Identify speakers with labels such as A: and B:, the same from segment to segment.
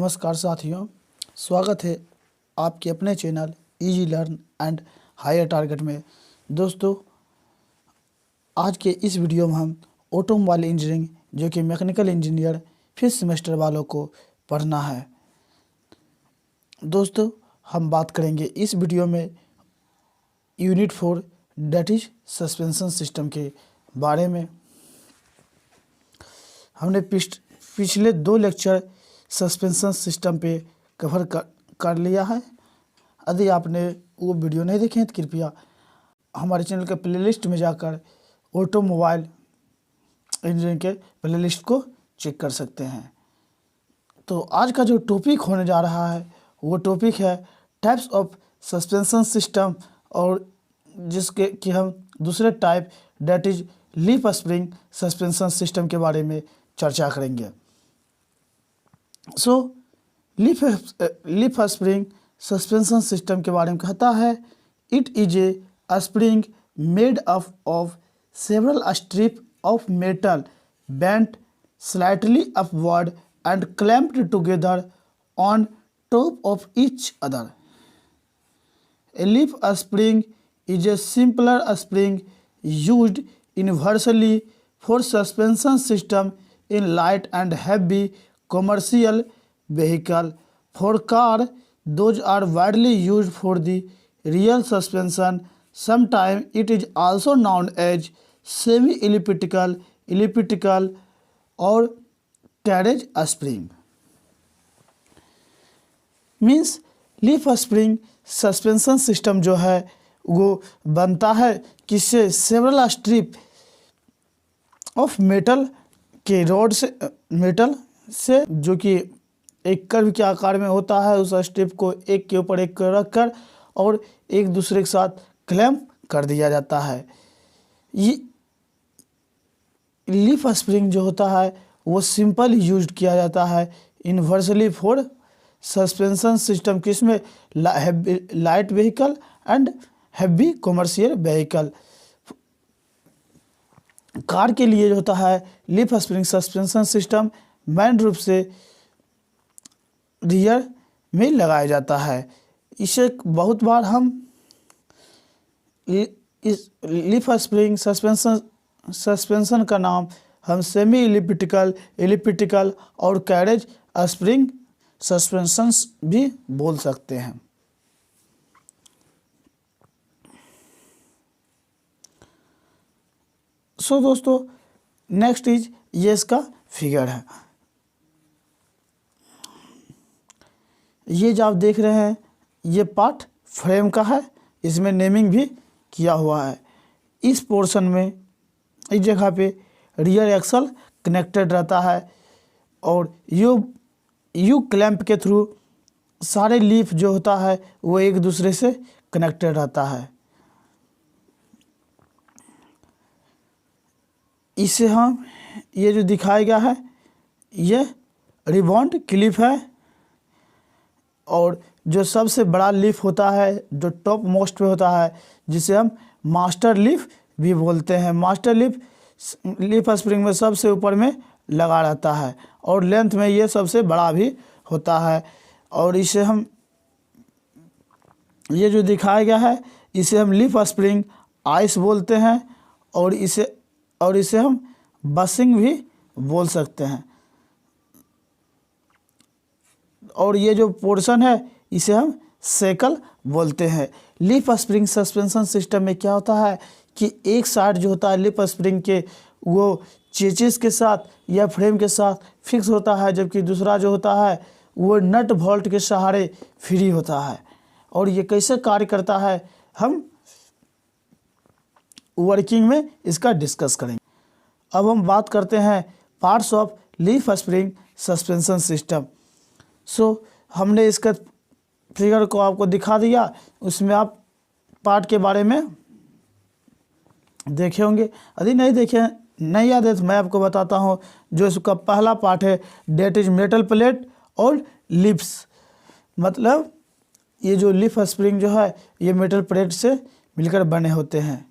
A: नमस्कार साथियों, स्वागत है आपके अपने channel easy learn and higher target में। दोस्तों, आज के इस वीडियो में हम ऑटोमोबाइल इंजीनियरिंग जो कि मैकेनिकल इंजीनियर फिफ्थ सेमेस्टर वालों को पढ़ना है। दोस्तों, हम बात करेंगे इस वीडियो में unit 4 that is suspension system के बारे में। हमने पिछले 2 लेक्चर सस्पेंशन सिस्टम पे कवर कर लिया है। यदि आपने वो वीडियो नहीं देखे हैं तो कृपया हमारे चैनल के प्लेलिस्ट में जाकर ऑटोमोबाइल इंजीनियरिंग के प्लेलिस्ट को चेक कर सकते हैं। तो आज का जो टॉपिक होने जा रहा है वो टॉपिक है टाइप्स ऑफ सस्पेंशन सिस्टम, और जिसके कि हम दूसरे type that is leaf spring suspension system के बारे में चर्चा करेंगे। लीफ स्प्रिंग सस्पेंशन सिस्टम के बारे में कहता है it is a spring made up of several strip of metal bent slightly upward and clamped together on top of each other. A leaf spring is a simpler spring used universally for suspension system in light and heavy commercial vehicle. For car, those are widely used for the rear suspension. Sometimes it is also known as semi-elliptical, elliptical or carriage spring. Means leaf spring suspension system जो है वो बनता है किससे, several strip of metal के rod से, metal से, जो कि एक कर्व के आकार में होता है। उस स्ट्रिप को एक के ऊपर एक रखकर और एक दूसरे के साथ क्लैम्प कर दिया जाता है। ये लीफ स्प्रिंग जो होता है वो सिंपल यूज किया जाता है यूनिवर्सली फॉर सस्पेंशन सिस्टम, किसमें, light vehicle and heavy commercial vehicle. Car के लिए जो होता है leaf spring suspension system main रूप से रियर में लगाया जाता है। इसे बहुत बार हम इस लीफ स्प्रिंग सस्पेंशन का नाम हम सेमी एलिप्टिकल, एलिप्टिकल और कैरेज स्प्रिंग सस्पेंशंस भी बोल सकते हैं। दोस्तों, नेक्स्ट इज ये इसका फिगर है। ये जो आप देख रहे हैं ये पार्ट फ्रेम का है, इसमें नेमिंग भी किया हुआ है। इस पोर्शन में इस जगह पे रियर एक्सल कनेक्टेड रहता है और यू क्लैंप के थ्रू सारे लीफ जो होता है वो एक दूसरे से कनेक्टेड रहता है। इसे हम ये जो दिखाया गया है ये रिबॉन्ड क्लिप है, और जो सबसे बड़ा लीफ होता है जो टॉप मोस्ट पे होता है जिसे हम मास्टर लीफ भी बोलते हैं। मास्टर लीफ स्प्रिंग में सबसे ऊपर में लगा रहता है और लेंथ में ये सबसे बड़ा भी होता है। और इसे हम ये जो दिखाया गया है इसे हम लीफ स्प्रिंग आइस बोलते हैं, और इसे हम बसिंग भी बोल सकते हैं। और ये जो पोर्शन है इसे हम सेकल बोलते हैं। लीफ स्प्रिंग सस्पेंशन सिस्टम में क्या होता है कि एक साइड जो होता है लीफ स्प्रिंग के वो चेचिस के साथ या फ्रेम के साथ फिक्स होता है, जबकि दूसरा जो होता है वो नट बोल्ट के सहारे फ्री होता है। और ये कैसे कार्य करता है हम वर्किंग में इसका डिस्कस करेंगे। अब हम बात करते हैं parts of leaf spring suspension system. हमने इसका फिगर को आपको दिखा दिया, उसमें आप पार्ट के बारे में देखे होंगे। यदि नहीं याद है तो मैं आपको बताता हूँ। जो इसका पहला पार्ट है डेट इज मेटल प्लेट और लिप्स, मतलब ये जो लीफ स्प्रिंग जो है ये मेटल प्लेट से मिलकर बने होते हैं।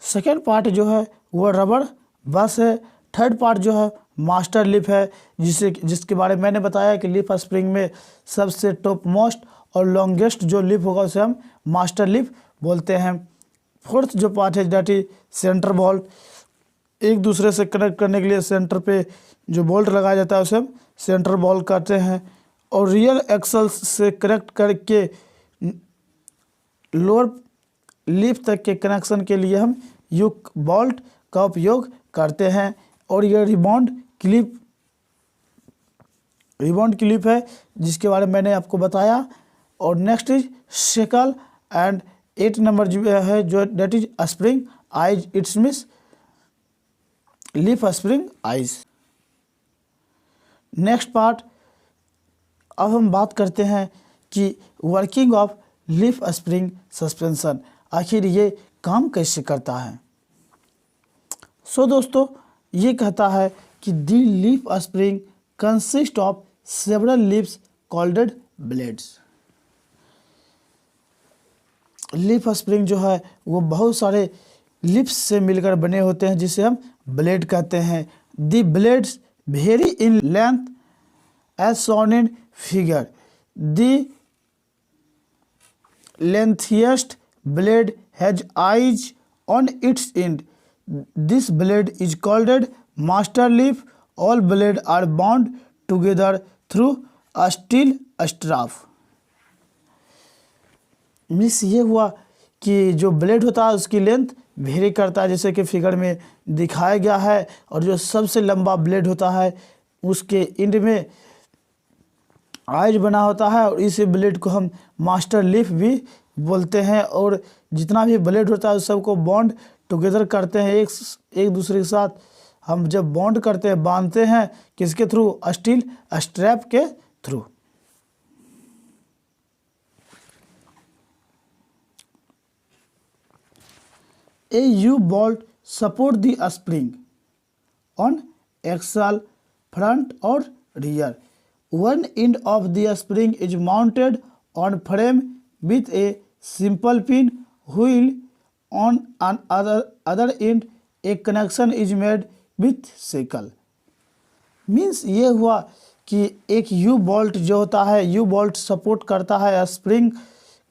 A: सेकेंड पार्ट जो है वो रबर बस है, थर्ड पार्ट जो है मास्टर लिप है, जिसके बारे में मैंने बताया कि लिप स्प्रिंग में सबसे टॉप मोस्ट और लॉन्गेस्ट जो लिप होगा उसे हम मास्टर लिप बोलते हैं। फोर्थ जो पार्ट है दैट इज सेंटर बोल्ट, एक दूसरे से कनेक्ट करने के लिए सेंटर पे जो बोल्ट लगाया जाता है उसे हम सेंटर बोल्ट कहते हैं। और रियल एक्सल्स से कनेक्ट करके लोअर लिप तक के कनेक्शन के लिए हम युक बोल्ट का उपयोग करते हैं। और ये रिबॉन्ड क्लिप है जिसके बारे में मैंने आपको बताया। और next is shackle and 8 number जो है जो that is spring eyes, it's means leaf spring eyes. Next part, अब हम बात करते हैं कि working of leaf spring suspension, आखिर ये काम कैसे करता है। सो दोस्तों, ये कहता है कि the leaf spring consist of several leaves called blades. Leaf spring जो है वो बहुत सारे लिप्स से मिलकर बने होते हैं जिसे हम ब्लेड कहते हैं। The blades vary in length as shown in figure. The lengthiest blade has eyes on its end. This blade is called master leaf. All blades are bound together through a steel strap. Means ये हुआ कि जो blade होता है उसकी length very करता है, जैसे कि फिगर में दिखाया गया है। और जो सबसे लंबा ब्लेड होता है उसके एंड में आइज बना होता है और इस ब्लेड को हम मास्टर लिप भी बोलते हैं। और जितना भी ब्लेड होता है उस सबको बॉन्ड टुगेदर करते हैं एक दूसरे के साथ। हम जब बॉन्ड करते हैं, बांधते हैं, किसके थ्रू? स्टील स्ट्रैप के through. A U-bolt support the spring on axle front or rear. One end of the spring is mounted on frame with a simple pin, while on other end a connection is made with shackle. Means ये हुआ कि एक you bolt जो होता है, you bolt support करता है spring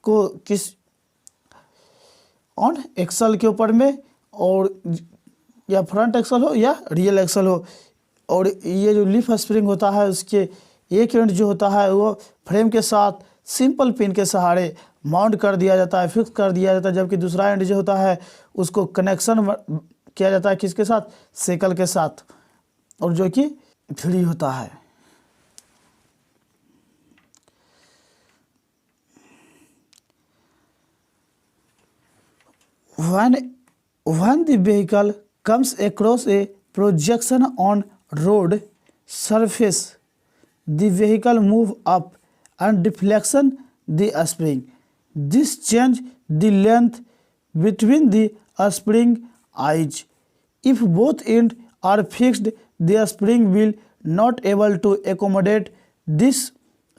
A: को किस ऑन एक्सल के ऊपर में, और या फ्रंट एक्सल हो या रियल एक्सल हो। और ये जो लिप स्प्रिंग होता है उसके एक एंड जो होता है वो फ्रेम के साथ सिंपल पिन के सहारे माउंट कर दिया जाता है, फिक्स कर दिया जाता है। जबकि दूसरा एंड जो होता है उसको कनेक्शन किया जाता है किसके साथ? सेकल के साथ, और जो कि फ्री होता है। When the vehicle comes across a projection on road surface, the vehicle move up and deflection the spring. This change the length between the spring eyes. If both ends are fixed, the spring will not able to accommodate this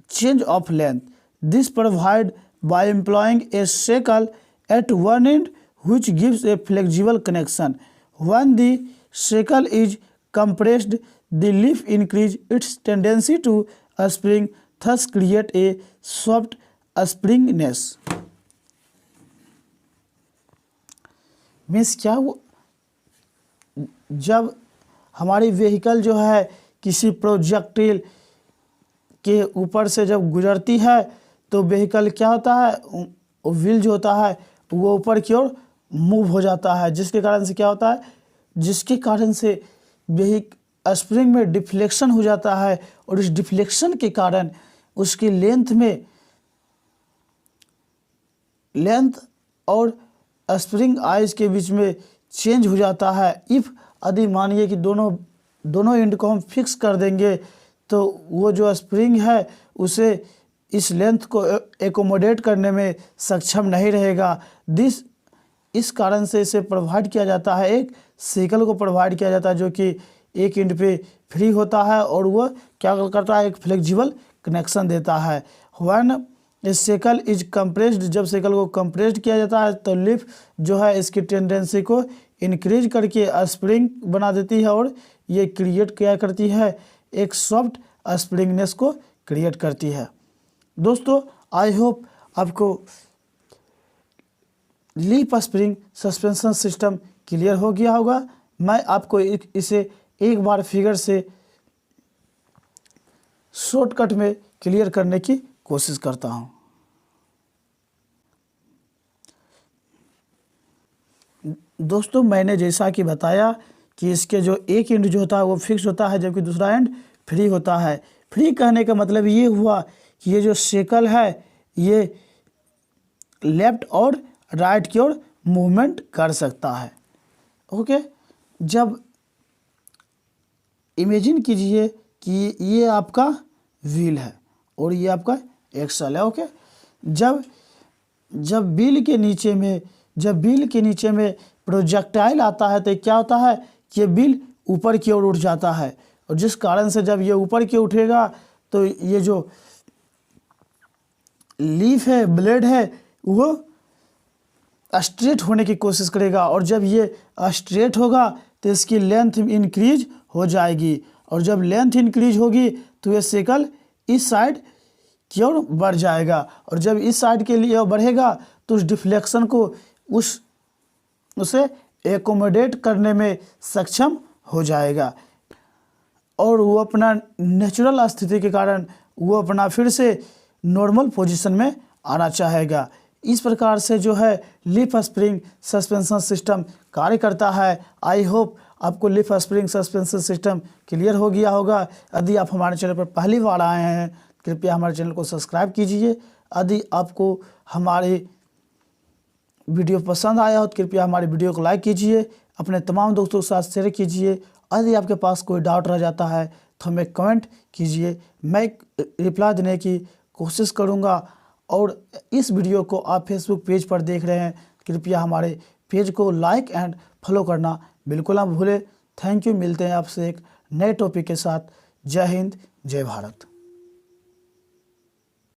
A: change of length. This provided by employing a shackle at one end, which gives a flexible connection. When the shackle is compressed, the lip increase its tendency to spring, thus create a soft springiness. Means क्या वो जब हमारी vehicle जो है किसी प्रोजेक्टिल के ऊपर से जब गुजरती है तो व्हीकल क्या होता है, व्हील जो होता है वो ऊपर की ओर मूव हो जाता है, जिसके कारण से क्या होता है, जिसके कारण से स्प्रिंग में डिफ्लेक्शन हो जाता है। और इस डिफ्लेक्शन के कारण उसकी लेंथ और स्प्रिंग आइज के बीच में चेंज हो जाता है। इफ़ यदि मानिए कि दोनों एंड को हम फिक्स कर देंगे तो वो जो स्प्रिंग है उसे इस लेंथ को एकोमोडेट करने में सक्षम नहीं रहेगा। इस कारण से इसे प्रोवाइड किया जाता है, एक सेकल को प्रोवाइड किया जाता है जो कि एक एंड पे फ्री होता है और वो क्या करता है, एक फ्लेक्सिबल कनेक्शन देता है। व्हेन सेकल इज कंप्रेस्ड, जब सेकल को कंप्रेस्ड किया जाता है तो लिप जो है इसकी टेंडेंसी को इंक्रीज करके स्प्रिंग बना देती है और ये क्रिएट क्या करती है, एक सॉफ्ट स्प्रिंगनेस को क्रिएट करती है। दोस्तों आई होप आपको leaf spring suspension system clear हो गया होगा। मैं आपको इसे एक बार फिगर से शॉर्टकट में क्लियर करने की कोशिश करता हूं। दोस्तों मैंने जैसा कि बताया कि इसके जो एक एंड जो होता है वो फिक्स होता है, जबकि दूसरा एंड फ्री होता है। फ्री कहने का मतलब ये हुआ कि ये जो शेकल है ये लेफ्ट और राइट की ओर मूवमेंट कर सकता है। ओके, जब इमेजिन कीजिए कि ये आपका व्हील है और ये आपका एक्सल है। ओके, जब व्हील के नीचे में प्रोजेक्टाइल आता है तो क्या होता है कि ये व्हील ऊपर की ओर उठ जाता है, और जिस कारण से जब ये ऊपर की उठेगा तो ये जो लीफ है, ब्लेड है, वो स्ट्रेट होने की कोशिश करेगा, और जब ये स्ट्रेट होगा तो इसकी लेंथ इंक्रीज हो जाएगी, और जब लेंथ इंक्रीज होगी तो ये शेकल इस साइड की ओर बढ़ जाएगा, और जब इस साइड के लिए बढ़ेगा तो उस डिफ्लेक्शन को उसे एकोमोडेट करने में सक्षम हो जाएगा, और वो अपना नेचुरल स्थिति के कारण वो अपना फिर से नॉर्मल पोजीशन में आना चाहेगा। इस प्रकार से जो है लीफ स्प्रिंग सस्पेंशन सिस्टम कार्य करता है। आई होप आपको leaf spring suspension system clear हो गया होगा। यदि आप हमारे चैनल पर पहली बार आए हैं कृपया हमारे चैनल को सब्सक्राइब कीजिए। यदि आपको हमारे वीडियो पसंद आया हो तो कृपया हमारे वीडियो को लाइक कीजिए, अपने तमाम दोस्तों के साथ शेयर कीजिए। यदि आपके पास कोई डाउट रह जाता है तो हमें कमेंट कीजिए, मैं रिप्लाई देने की कोशिश करूंगा। और इस वीडियो को आप फेसबुक पेज पर देख रहे हैं, कृपया हमारे पेज को लाइक एंड फॉलो करना बिल्कुल ना भूलें। थैंक यू, मिलते हैं आपसे एक नए टॉपिक के साथ। जय हिंद, जय भारत।